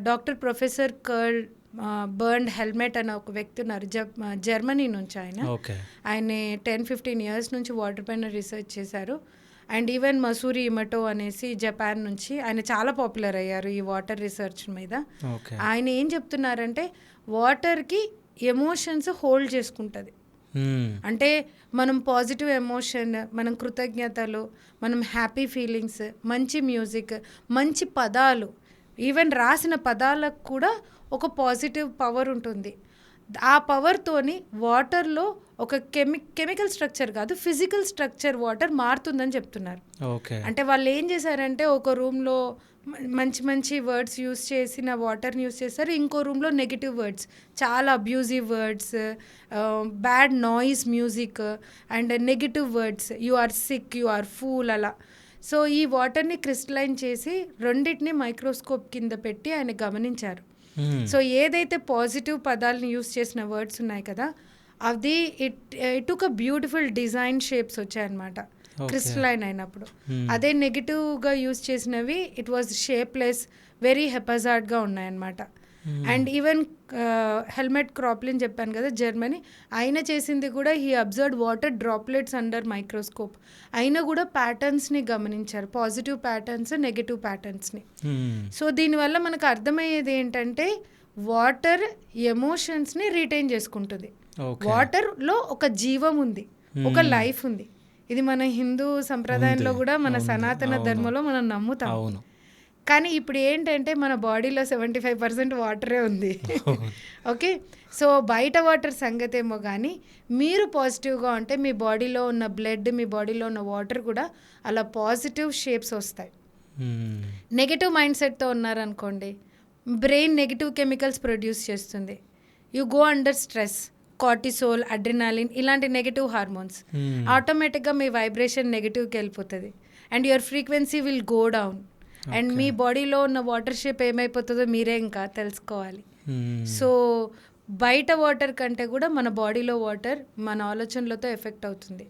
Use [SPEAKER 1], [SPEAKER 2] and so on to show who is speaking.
[SPEAKER 1] Doctor professor curl burn helmet అనే ఒక వ్యక్తి ఉన్నారు, జర్మనీ నుంచి ఆయన.
[SPEAKER 2] ఓకే.
[SPEAKER 1] ఆయన 10-15 ఇయర్స్ నుంచి వాటర్ పైన రీసెర్చ్ చేశారు. అండ్ ఈవెన్ మసూరి ఇమటో అనేసి జపాన్ నుంచి ఆయన చాలా పాపులర్ అయ్యారు ఈ వాటర్ రీసెర్చ్ మీద.
[SPEAKER 2] ఓకే.
[SPEAKER 1] ఆయన ఏం చెప్తున్నారంటే వాటర్కి ఎమోషన్స్ హోల్డ్ చేసుకుంటుంది. అంటే మనం పాజిటివ్ ఎమోషన్, మనం కృతజ్ఞతలు, మనం హ్యాపీ ఫీలింగ్స్, మంచి మ్యూజిక్, మంచి పదాలు, ఈవెన్ రాసిన పదాలకు కూడా ఒక పాజిటివ్ పవర్ ఉంటుంది. ఆ పవర్తోని వాటర్లో ఒక కెమికల్ స్ట్రక్చర్ కాదు, ఫిజికల్ స్ట్రక్చర్ వాటర్ మారుతుందని చెప్తున్నారు.
[SPEAKER 2] ఓకే.
[SPEAKER 1] అంటే వాళ్ళు ఏం చేశారంటే ఒక రూమ్లో మంచి మంచి వర్డ్స్ యూస్ చేసిన వాటర్ని యూస్ చేస్తారు, ఇంకో రూమ్లో నెగిటివ్ వర్డ్స్, చాలా abusive words, bad noise music and negative words, you are sick, you are fool, అలా. సో ఈ వాటర్ని క్రిస్టలైన్ చేసి రెండింటిని మైక్రోస్కోప్ కింద పెట్టి ఆయన గమనించారు. సో ఏదైతే పాజిటివ్ పదాలను యూస్ చేసిన వర్డ్స్ ఉన్నాయి కదా, అది ఇట్ ఒక బ్యూటిఫుల్ డిజైన్ షేప్స్ వచ్చాయన్నమాట క్రిస్టలైన్ అయినప్పుడు. అదే నెగిటివ్గా యూస్ చేసినవి ఇట్ వాజ్ షేప్లెస్, వెరీ హెపజార్డ్గా ఉన్నాయన్నమాట. అండ్ ఈవెన్ హెల్మెట్ క్రాప్లిన్ చెప్పాను కదా, జర్మనీ, ఆయన చేసింది కూడా he observed water droplets under microscope. అయినా కూడా ప్యాటర్న్స్ని గమనించారు, పాజిటివ్ ప్యాటర్న్స్, నెగిటివ్ ప్యాటర్న్స్ని. సో దీనివల్ల మనకు అర్థమయ్యేది ఏంటంటే వాటర్ ఎమోషన్స్ని రిటైన్ చేసుకుంటుంది. వాటర్లో ఒక జీవం ఉంది, ఒక లైఫ్ ఉంది. ఇది మన హిందూ సంప్రదాయంలో కూడా, మన సనాతన ధర్మంలో మనం నమ్ముతాం. కానీ ఇప్పుడు ఏంటంటే మన బాడీలో 75% వాటరే ఉంది. ఓకే, సో బయట వాటర్ సంగతి ఏమో కానీ మీరు పాజిటివ్గా ఉంటే మీ బాడీలో ఉన్న బ్లడ్, మీ బాడీలో ఉన్న వాటర్ కూడా అలా పాజిటివ్ షేప్స్ వస్తాయి. నెగిటివ్ మైండ్ సెట్తో ఉన్నారనుకోండి, బ్రెయిన్ నెగిటివ్ కెమికల్స్ ప్రొడ్యూస్ చేస్తుంది. You go under stress, cortisol, adrenaline, ఇలాంటి నెగిటివ్ హార్మోన్స్. ఆటోమేటిక్గా మీ వైబ్రేషన్ నెగిటివ్కి వెళ్ళిపోతుంది and your frequency will go down. And మీ బాడీలో ఉన్న వాటర్ షేప్ ఏమైపోతుందో మీరే ఇంకా తెలుసుకోవాలి. సో బయట వాటర్ కంటే కూడా మన బాడీలో వాటర్ మన ఆలోచనలతో ఎఫెక్ట్ అవుతుంది.